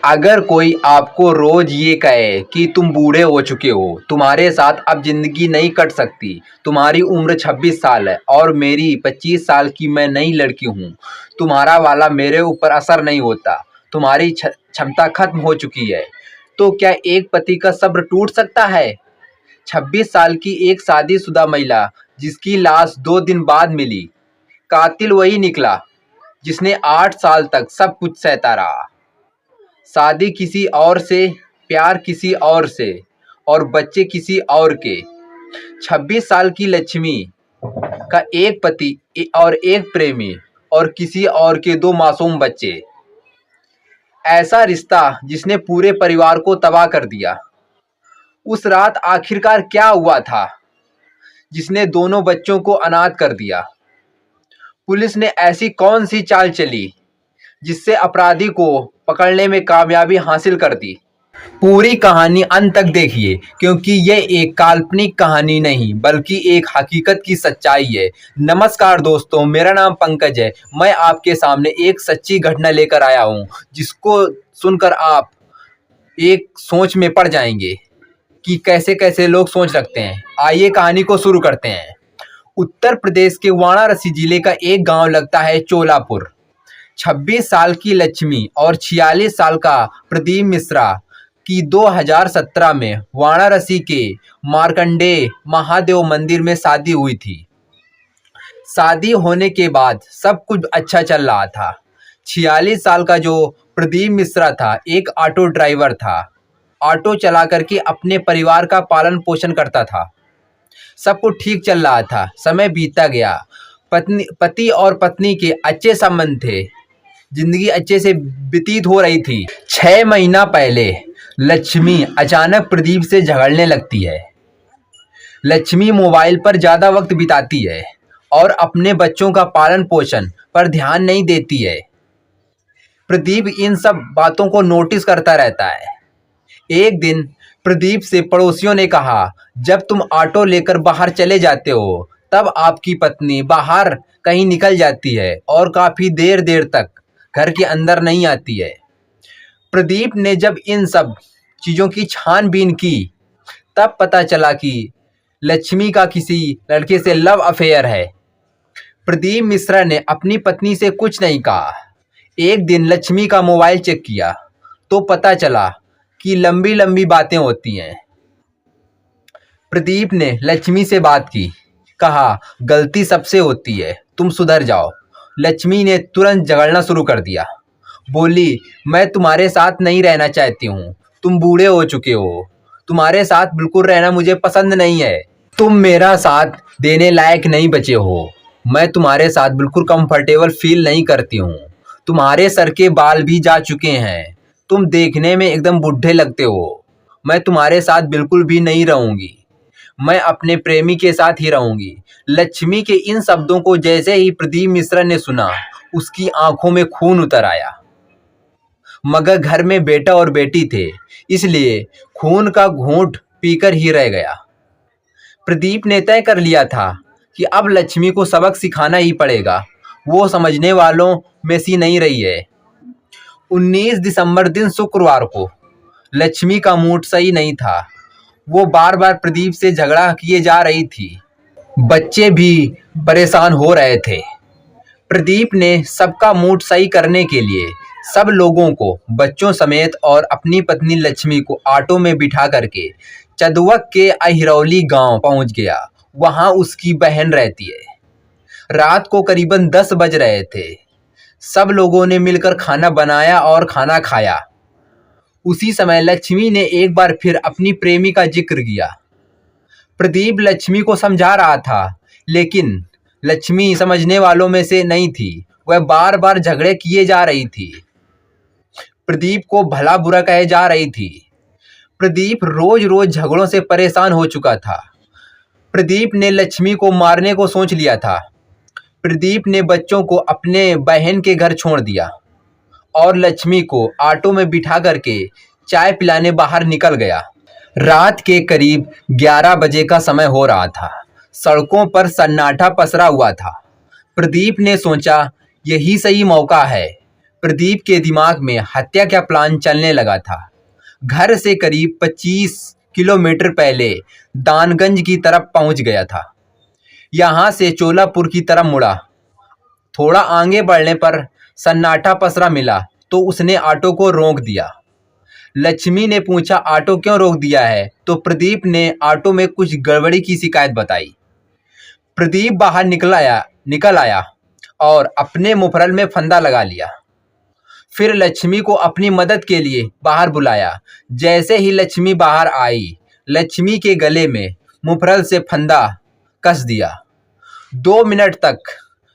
अगर कोई आपको रोज ये कहे कि तुम बूढ़े हो चुके हो, तुम्हारे साथ अब जिंदगी नहीं कट सकती, तुम्हारी उम्र 26 साल है और मेरी 25 साल की मैं नई लड़की हूँ, तुम्हारा वाला मेरे ऊपर असर नहीं होता, तुम्हारी क्षमता खत्म हो चुकी है, तो क्या एक पति का सब्र टूट सकता है? 26 साल की एक शादीशुदा महिला जिसकी लाश 2 दिन बाद मिली, कातिल वही निकला जिसने 8 साल तक सब कुछ सहता रहा। शादी किसी और से, प्यार किसी और से और बच्चे किसी और के। 26 साल की लक्ष्मी का एक पति और एक प्रेमी और किसी और के 2 मासूम बच्चे। ऐसा रिश्ता जिसने पूरे परिवार को तबाह कर दिया। उस रात आखिरकार क्या हुआ था जिसने दोनों बच्चों को अनाथ कर दिया? पुलिस ने ऐसी कौन सी चाल चली जिससे अपराधी को पकड़ने में कामयाबी हासिल कर दी? पूरी कहानी अंत तक देखिए, क्योंकि ये एक काल्पनिक कहानी नहीं बल्कि एक हकीकत की सच्चाई है। नमस्कार दोस्तों, मेरा नाम पंकज है। मैं आपके सामने एक सच्ची घटना लेकर आया हूँ जिसको सुनकर आप एक सोच में पड़ जाएंगे कि कैसे कैसे लोग सोच रखते हैं। आइए कहानी को शुरू करते हैं। उत्तर प्रदेश के वाराणसी जिले का एक गांव लगता है चोलापुर। 26 साल की लक्ष्मी और 46 साल का प्रदीप मिश्रा की 2017 में वाराणसी के मार्कंडेय महादेव मंदिर में शादी हुई थी। शादी होने के बाद सब कुछ अच्छा चल रहा था। 46 साल का जो प्रदीप मिश्रा था एक ऑटो ड्राइवर था। ऑटो चला करके अपने परिवार का पालन पोषण करता था। सब कुछ ठीक चल रहा था। समय बीतता गया। पति और पत्नी के अच्छे संबंध थे। जिंदगी अच्छे से व्यतीत हो रही थी। 6 महीना पहले लक्ष्मी अचानक प्रदीप से झगड़ने लगती है। लक्ष्मी मोबाइल पर ज़्यादा वक्त बिताती है और अपने बच्चों का पालन पोषण पर ध्यान नहीं देती है। प्रदीप इन सब बातों को नोटिस करता रहता है। एक दिन प्रदीप से पड़ोसियों ने कहा, जब तुम ऑटो लेकर बाहर चले जाते हो तब आपकी पत्नी बाहर कहीं निकल जाती है और काफ़ी देर देर तक घर के अंदर नहीं आती है। प्रदीप ने जब इन सब चीज़ों की छानबीन की तब पता चला कि लक्ष्मी का किसी लड़के से लव अफेयर है। प्रदीप मिश्रा ने अपनी पत्नी से कुछ नहीं कहा। एक दिन लक्ष्मी का मोबाइल चेक किया तो पता चला कि लंबी लंबी बातें होती हैं। प्रदीप ने लक्ष्मी से बात की, कहा गलती सबसे होती है, तुम सुधर जाओ। लक्ष्मी ने तुरंत झगड़ना शुरू कर दिया। बोली, मैं तुम्हारे साथ नहीं रहना चाहती हूँ, तुम बूढ़े हो चुके हो, तुम्हारे साथ बिल्कुल रहना मुझे पसंद नहीं है, तुम मेरा साथ देने लायक नहीं बचे हो, मैं तुम्हारे साथ बिल्कुल कंफर्टेबल फील नहीं करती हूँ, तुम्हारे सर के बाल भी जा चुके हैं, तुम देखने में एकदम बुढ़े लगते हो, मैं तुम्हारे साथ बिल्कुल भी नहीं रहूँगी, मैं अपने प्रेमी के साथ ही रहूँगी। लक्ष्मी के इन शब्दों को जैसे ही प्रदीप मिश्रा ने सुना उसकी आंखों में खून उतर आया। मगर घर में बेटा और बेटी थे, इसलिए खून का घूंट पीकर ही रह गया। प्रदीप ने तय कर लिया था कि अब लक्ष्मी को सबक सिखाना ही पड़ेगा। वो समझने वालों में सी नहीं रही है। 19 दिसंबर दिन शुक्रवार को लक्ष्मी का मूड सही नहीं था। वो बार बार प्रदीप से झगड़ा किए जा रही थी। बच्चे भी परेशान हो रहे थे। प्रदीप ने सबका मूड सही करने के लिए सब लोगों को, बच्चों समेत और अपनी पत्नी लक्ष्मी को ऑटो में बिठा करके चंदवक के अहिरौली गांव पहुंच गया। वहां उसकी बहन रहती है। रात को करीबन 10 बज रहे थे। सब लोगों ने मिलकर खाना बनाया और खाना खाया। उसी समय लक्ष्मी ने एक बार फिर अपनी प्रेमी का जिक्र किया। प्रदीप लक्ष्मी को समझा रहा था, लेकिन लक्ष्मी समझने वालों में से नहीं थी। वह बार बार झगड़े किए जा रही थी। प्रदीप को भला बुरा कहे जा रही थी। प्रदीप रोज रोज झगड़ों से परेशान हो चुका था। प्रदीप ने लक्ष्मी को मारने को सोच लिया था। प्रदीप ने बच्चों को अपने बहन के घर छोड़ दिया और लक्ष्मी को ऑटो में बिठा करके चाय पिलाने बाहर निकल गया। रात के करीब 11 बजे का समय हो रहा था। सड़कों पर सन्नाटा पसरा हुआ था। प्रदीप ने सोचा, यही सही मौका है, प्रदीप के दिमाग में हत्या का प्लान चलने लगा था। घर से करीब 25 किलोमीटर पहले दानगंज की तरफ पहुंच गया था। यहाँ से चोलापुर की तरफ मुड़ा। थोड़ा आगे बढ़ने पर सन्नाटा पसरा मिला तो उसने ऑटो को रोक दिया। लक्ष्मी ने पूछा, ऑटो क्यों रोक दिया है? तो प्रदीप ने ऑटो में कुछ गड़बड़ी की शिकायत बताई। प्रदीप बाहर निकल आया और अपने मुफरल में फंदा लगा लिया। फिर लक्ष्मी को अपनी मदद के लिए बाहर बुलाया। जैसे ही लक्ष्मी बाहर आई, लक्ष्मी के गले में मुफरल से फंदा कस दिया। 2 मिनट तक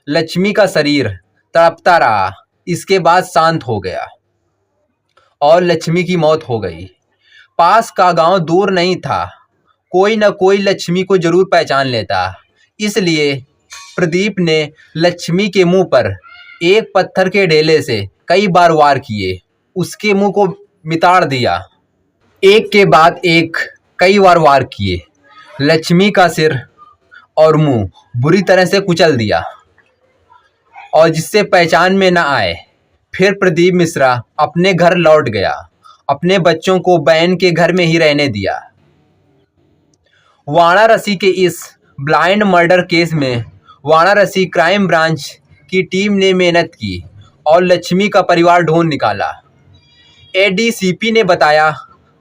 लक्ष्मी का शरीर तड़पता रहा। इसके बाद शांत हो गया और लक्ष्मी की मौत हो गई। पास का गांव दूर नहीं था। कोई न कोई लक्ष्मी को जरूर पहचान लेता। इसलिए प्रदीप ने लक्ष्मी के मुंह पर एक पत्थर के ढेले से कई बार वार किए। उसके मुंह को मिताड़ दिया। एक के बाद एक कई बार वार किए। लक्ष्मी का सिर और मुंह बुरी तरह से कुचल दिया और जिससे पहचान में न आए। फिर प्रदीप मिश्रा अपने घर लौट गया। अपने बच्चों को बहन के घर में ही रहने दिया। वाराणसी के इस ब्लाइंड मर्डर केस में वाराणसी क्राइम ब्रांच की टीम ने मेहनत की और लक्ष्मी का परिवार ढूंढ निकाला। एडीसीपी ने बताया,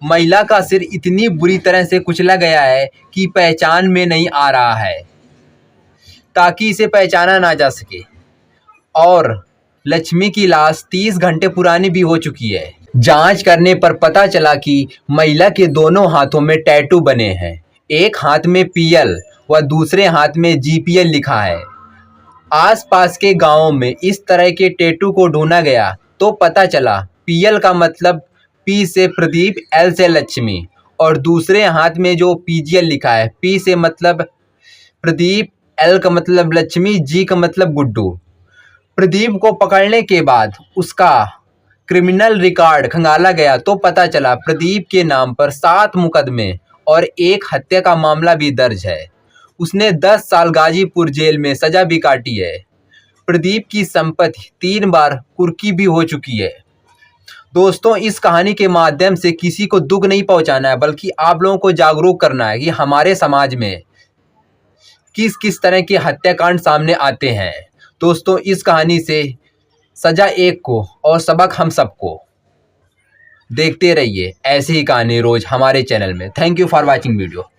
महिला का सिर इतनी बुरी तरह से कुचला गया है कि पहचान में नहीं आ रहा है, ताकि इसे पहचाना ना जा सके। और लक्ष्मी की लाश 30 घंटे पुरानी भी हो चुकी है। जांच करने पर पता चला कि महिला के दोनों हाथों में टैटू बने हैं। एक हाथ में पीएल व दूसरे हाथ में जीपीएल लिखा है। आसपास के गांवों में इस तरह के टैटू को ढूंढा गया तो पता चला पीएल का मतलब पी से प्रदीप, एल से लक्ष्मी, और दूसरे हाथ में जो पीजीएल लिखा है, पी से मतलब प्रदीप, एल का मतलब लक्ष्मी, जी का मतलब गुड्डू। प्रदीप को पकड़ने के बाद उसका क्रिमिनल रिकॉर्ड खंगाला गया तो पता चला प्रदीप के नाम पर 7 मुकदमे और 1 हत्या का मामला भी दर्ज है। उसने 10 साल गाजीपुर जेल में सजा भी काटी है। प्रदीप की संपत्ति 3 बार कुर्की भी हो चुकी है। दोस्तों, इस कहानी के माध्यम से किसी को दुख नहीं पहुंचाना है, बल्कि आप लोगों को जागरूक करना है कि हमारे समाज में किस किस तरह के हत्याकांड सामने आते हैं। दोस्तों, इस कहानी से सजा एक को और सबक हम सबको। देखते रहिए ऐसी ही कहानी रोज हमारे चैनल में। Thank you for watching video.